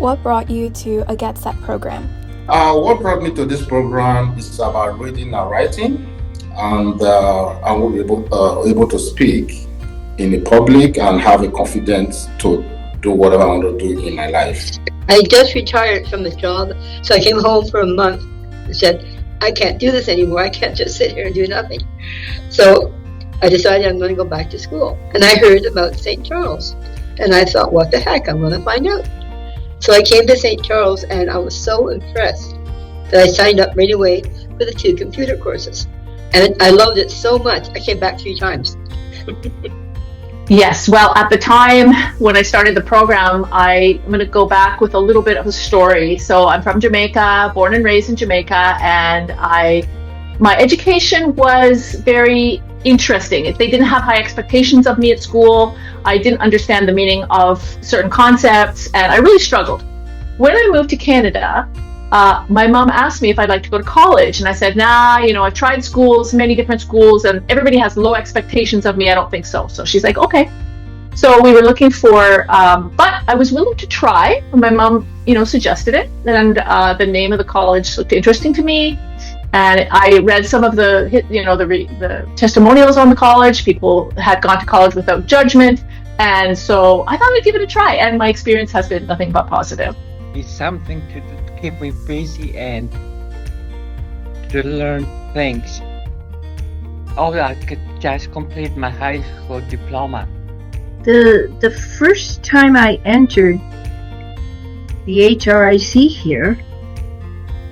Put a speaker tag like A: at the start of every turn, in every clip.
A: What brought you to a Get Set program?
B: What brought me to this program is about reading and writing, and I will be able to speak in the public and have a confidence to do whatever I want to do in my life.
C: I just retired from the job, so I came home for a month and said, I can't do this anymore. I can't just sit here and do nothing. So I decided I'm going to go back to school. And I heard about St. Charles. And I thought, what the heck, I'm going to find out. So I came to St. Charles, and I was so impressed that I signed up right away for the 2 computer courses. And I loved it so much, I came back 3 times.
D: Yes, well, at the time when I started the program, I'm going to go back with a little bit of a story. So I'm from Jamaica, born and raised in Jamaica, and my education was very interesting. They didn't have high expectations of me at school. I didn't understand the meaning of certain concepts, and I really struggled. When I moved to Canada, my mom asked me if I'd like to go to college, and I said, nah, I've tried schools, many different schools, and everybody has low expectations of me. I don't think so. So she's like, okay. So we were looking for, but I was willing to try. My mom, suggested it, and the name of the college looked interesting to me. And I read some of the testimonials on the college. People had gone to college without judgment, and so I thought I'd give it a try. And my experience has been nothing but positive.
E: It's something to keep me busy and to learn things. I could just complete my high school diploma.
F: The first time I entered the HRIC here,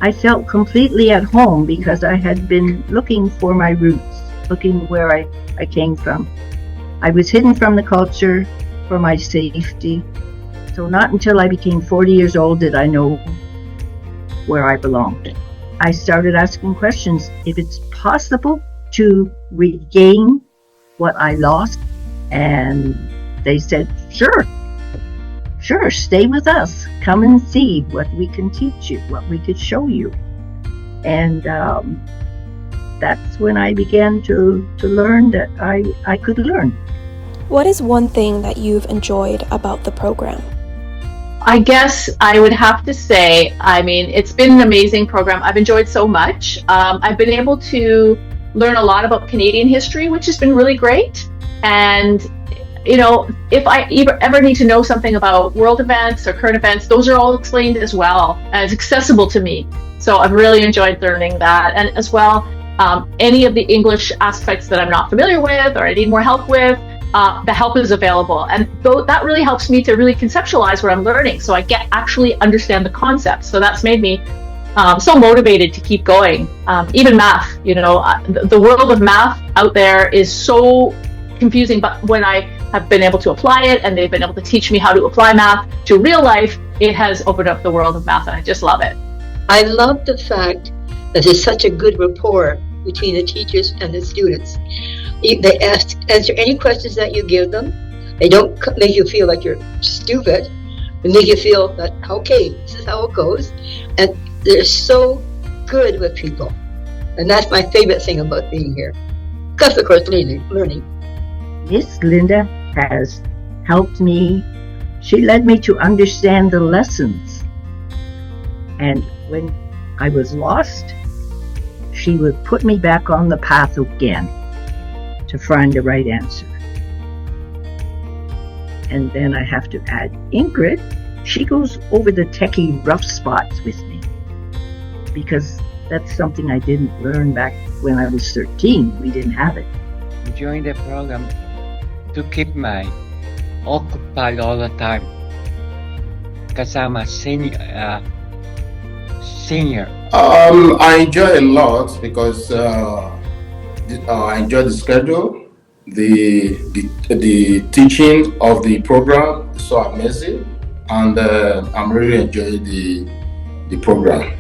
F: I felt completely at home because I had been looking for my roots, looking where I came from. I was hidden from the culture for my safety. So not until I became 40 years old did I know where I belonged. I started asking questions. If it's possible to regain what I lost, and they said, sure, stay with us. Come and see what we can teach you, what we could show you. And that's when I began to learn that I could learn.
A: What is one thing that you've enjoyed about the program?
D: I guess I would have to say, it's been an amazing program. I've enjoyed so much. I've been able to learn a lot about Canadian history, which has been really great. And if I ever need to know something about world events or current events, those are all explained as well as accessible to me. So I've really enjoyed learning that. And as well, any of the English aspects that I'm not familiar with or I need more help with, the help is available. And that really helps me to really conceptualize what I'm learning. So I actually understand the concepts. So that's made me so motivated to keep going. Even math, the world of math out there is so confusing, but when I have been able to apply it and they've been able to teach me how to apply math to real life, it has opened up the world of math, and I just love it.
C: I love the fact that there's such a good rapport between the teachers and the students. They answer any questions that you give them. They don't make you feel like you're stupid. They make you feel that, okay, this is how it goes. And they're so good with people. And that's my favorite thing about being here. Plus, of course, learning.
F: Miss Linda has helped me. She led me to understand the lessons. And when I was lost, she would put me back on the path again to find the right answer. And then I have to add Ingrid. She goes over the techie rough spots with me because that's something I didn't learn back when I was 13. We didn't have it.
E: Join the program to keep my occupied all the time because I'm a senior.
B: I enjoy a lot because I enjoy the schedule, the teaching of the program is so amazing, and I'm really enjoying the program.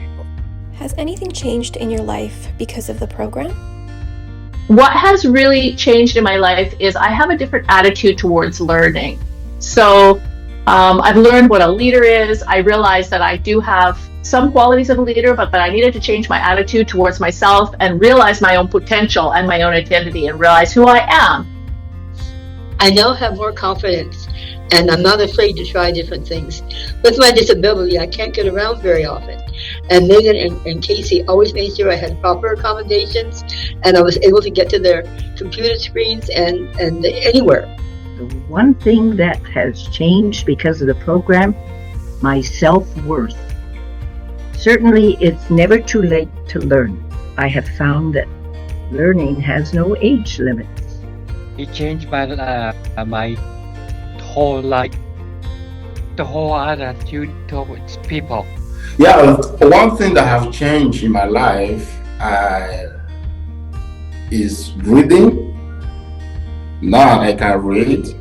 A: Has anything changed in your life because of the program?
D: What has really changed in my life is I have a different attitude towards learning. So I've learned what a leader is. I realized that I do have some qualities of a leader, but that I needed to change my attitude towards myself and realize my own potential and my own identity and realize who I am.
C: I now have more confidence, and I'm not afraid to try different things. With my disability, I can't get around very often. And Megan and Casey always made sure I had proper accommodations, and I was able to get to their computer screens and anywhere.
F: The one thing that has changed because of the program, my self-worth. Certainly, it's never too late to learn. I have found that learning has no age limits.
E: It changed my my whole life, the whole attitude towards people.
B: Yeah, one thing that have changed in my life is reading. Now I can read.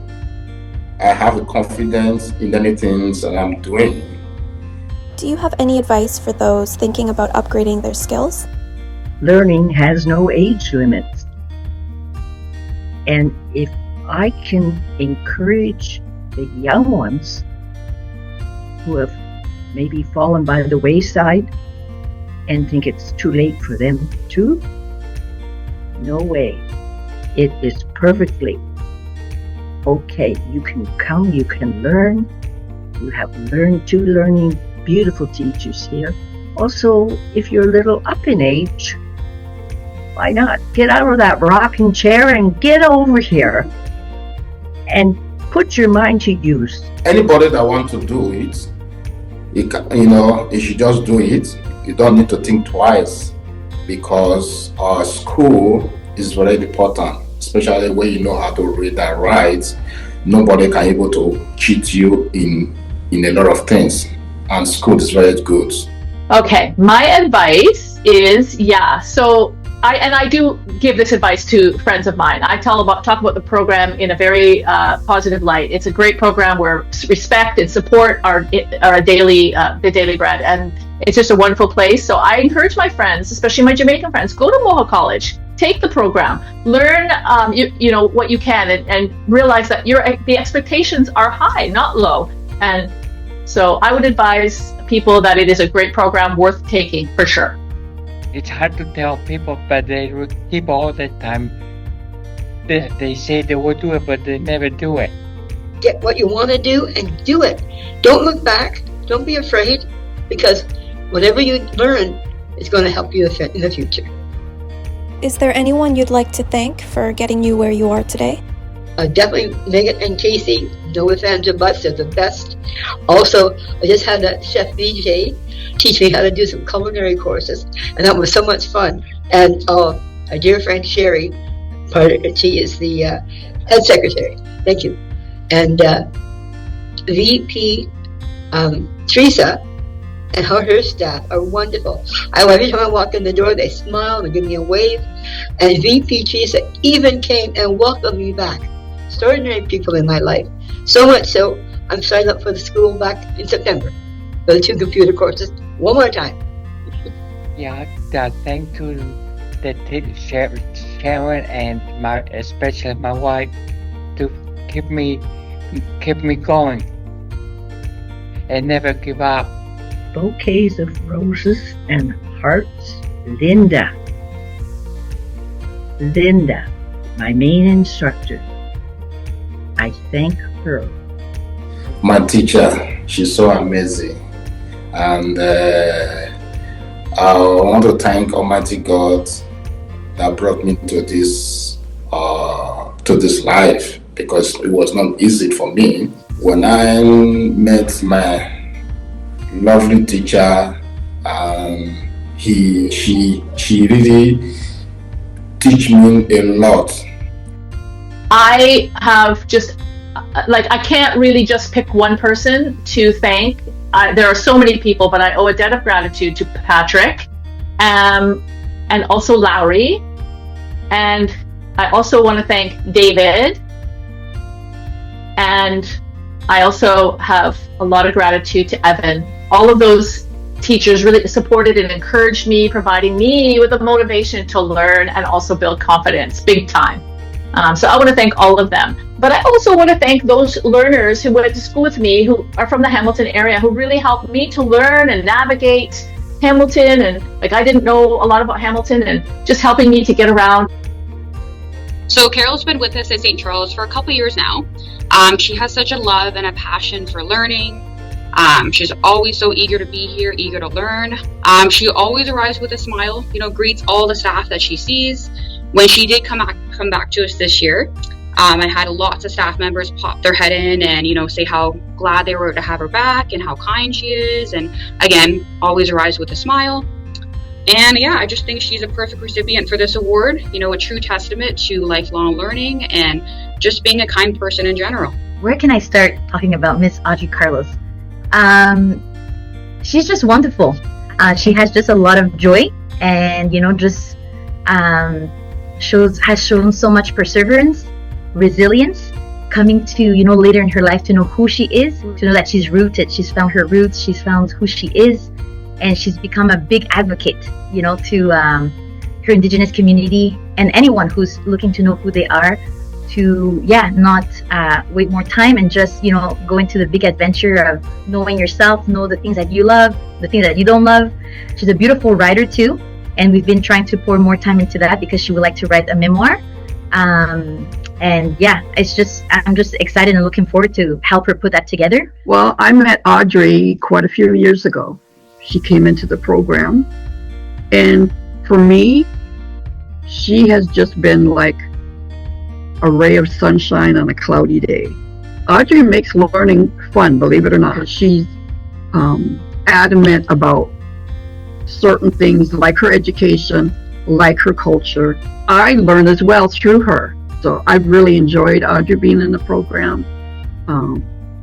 B: I have a confidence in anything that I'm doing.
A: Do you have any advice for those thinking about upgrading their skills?
F: Learning has no age limits. And if I can encourage the young ones who have maybe fallen by the wayside and think it's too late for them too, no way. It is perfectly okay. You can come, you can learn. You have two learning beautiful teachers here. Also, if you're a little up in age, why not get out of that rocking chair and get over here and put your mind to use.
B: Anybody that wants to do it, you should just do it. You don't need to think twice, because our school is very important, especially when you know how to read and write. Nobody can able to cheat you in a lot of things, and school is very good.
D: Okay, my advice is, so I do give this advice to friends of mine. I talk about the program in a very positive light. It's a great program where respect and support are the daily bread, and it's just a wonderful place. So I encourage my friends, especially my Jamaican friends, go to Mohawk College, take the program, learn what you can, and realize that the expectations are high, not low. And so I would advise people that it is a great program worth taking for sure.
E: It's hard to tell people, but they keep all the time. They say they will do it, but they never do it.
C: Get what you want to do and do it. Don't look back. Don't be afraid, because whatever you learn is going to help you in the future.
A: Is there anyone you'd like to thank for getting you where you are today?
C: Definitely Megan and Casey, no ifs, ands, or buts, they're the best. Also, I just had a chef VJ teach me how to do some culinary courses, and that was so much fun. And our dear friend Sherry, she is the head secretary. Thank you. And VP Teresa and her staff are wonderful. Every time I walk in the door, they smile and give me a wave. And VP Teresa even came and welcomed me back. Extraordinary people in my life. So much so, I'm signed up for the school back in September for the 2 computer courses. One more time.
E: Thank you to Sharon and especially my wife to keep me going and never give up.
F: Bouquets of roses and hearts. Linda, my main instructor. I thank her.
B: My teacher, she's so amazing. And I want to thank Almighty God that brought me to this life, because it was not easy for me. When I met my lovely teacher, she really teach me a lot.
D: I have I can't really just pick one person to thank. There are so many people, but I owe a debt of gratitude to Patrick, and also Lowry, and I also want to thank David, and I also have a lot of gratitude to Evan. All of those teachers really supported and encouraged me, providing me with the motivation to learn and also build confidence, big time. So I want to thank all of them. But I also want to thank those learners who went to school with me, who are from the Hamilton area, who really helped me to learn and navigate Hamilton. And I didn't know a lot about Hamilton, and just helping me to get around.
G: So Carol's been with us at St. Charles for a couple years now. She has such a love and a passion for learning. She's always so eager to be here, eager to learn. She always arrives with a smile, greets all the staff that she sees. When she did come back to us this year, I had lots of staff members pop their head in and, say how glad they were to have her back and how kind she is. And again, always arrives with a smile. And yeah, I just think she's a perfect recipient for this award, a true testament to lifelong learning and just being a kind person in general.
H: Where can I start talking about Miss Audrey Carlos? She's just wonderful. She has just a lot of joy and, has shown so much perseverance, resilience, coming to, later in her life to know who she is, to know that she's rooted, she's found her roots, she's found who she is, and she's become a big advocate, to her Indigenous community and anyone who's looking to know who they are, to, not wait more time and just, go into the big adventure of knowing yourself, know the things that you love, the things that you don't love. She's a beautiful writer too, and we've been trying to pour more time into that because she would like to write a memoir. And yeah, I'm just excited and looking forward to help her put that together.
I: Well, I met Audrey quite a few years ago. She came into the program, and for me, she has just been like a ray of sunshine on a cloudy day. Audrey makes learning fun, believe it or not. She's adamant about certain things like her education, like her culture. I learned as well through her. So I've really enjoyed Audrey being in the program.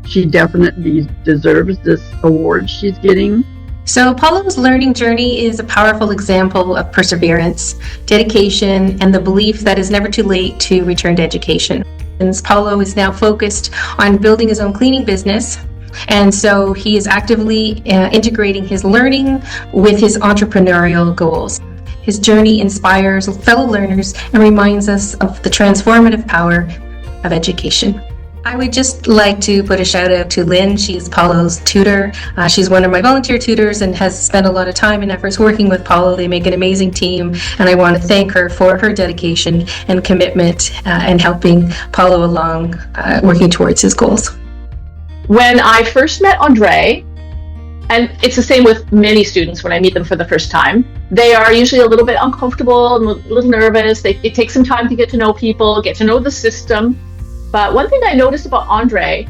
I: She definitely deserves this award she's getting.
J: So Paulo's learning journey is a powerful example of perseverance, dedication, and the belief that it's never too late to return to education. And Paulo is now focused on building his own cleaning business, and so he is actively integrating his learning with his entrepreneurial goals. His journey inspires fellow learners and reminds us of the transformative power of education. I would just like to put a shout out to Lynn. She's Paulo's tutor. She's one of my volunteer tutors and has spent a lot of time and efforts working with Paulo. They make an amazing team, and I want to thank her for her dedication and commitment and helping Paulo along, working towards his goals.
D: When I first met Andre, and it's the same with many students when I meet them for the first time, they are usually a little bit uncomfortable and a little nervous. It takes some time to get to know people, get to know the system. But one thing I noticed about Andre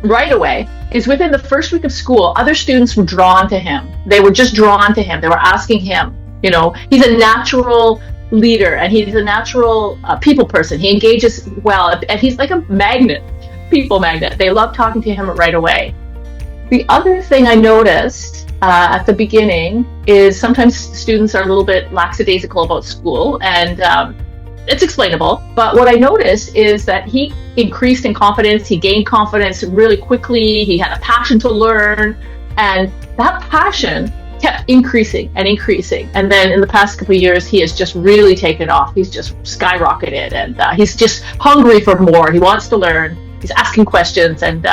D: right away is within the first week of school, other students were drawn to him. They were just drawn to him. They were asking him, he's a natural leader and he's a natural people person. He engages well and he's like a magnet, people magnet. They love talking to him right away. The other thing I noticed at the beginning is sometimes students are a little bit lackadaisical about school, and it's explainable. But what I noticed is that he increased in confidence. He gained confidence really quickly. He had a passion to learn, and that passion kept increasing and increasing. And then in the past couple of years, he has just really taken off. He's just skyrocketed, and he's just hungry for more. He wants to learn. He's asking questions, and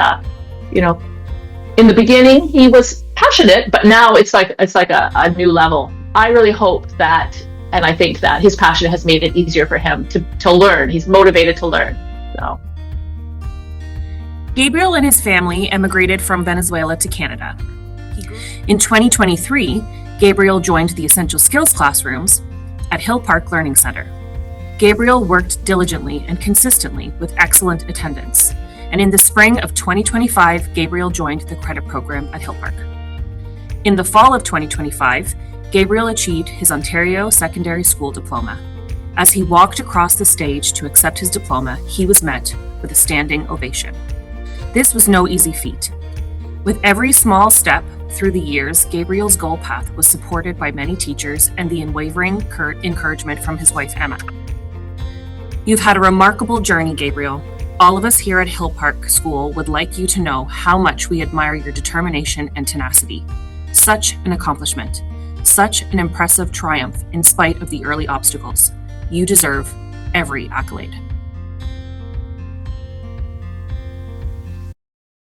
D: in the beginning, he was passionate, but now it's like a new level. I really hope that, and I think that his passion has made it easier for him to learn. He's motivated to learn. So,
K: Gabriel and his family emigrated from Venezuela to Canada. In 2023, Gabriel joined the Essential Skills classrooms at Hill Park Learning Centre. Gabriel worked diligently and consistently with excellent attendance. And in the spring of 2025, Gabriel joined the credit program at Hill Park. In the fall of 2025, Gabriel achieved his Ontario Secondary School diploma. As he walked across the stage to accept his diploma, he was met with a standing ovation. This was no easy feat. With every small step through the years, Gabriel's goal path was supported by many teachers and the unwavering encouragement from his wife, Emma. You've had a remarkable journey, Gabriel. All of us here at Hill Park School would like you to know how much we admire your determination and tenacity. Such an accomplishment, such an impressive triumph in spite of the early obstacles. You deserve every accolade.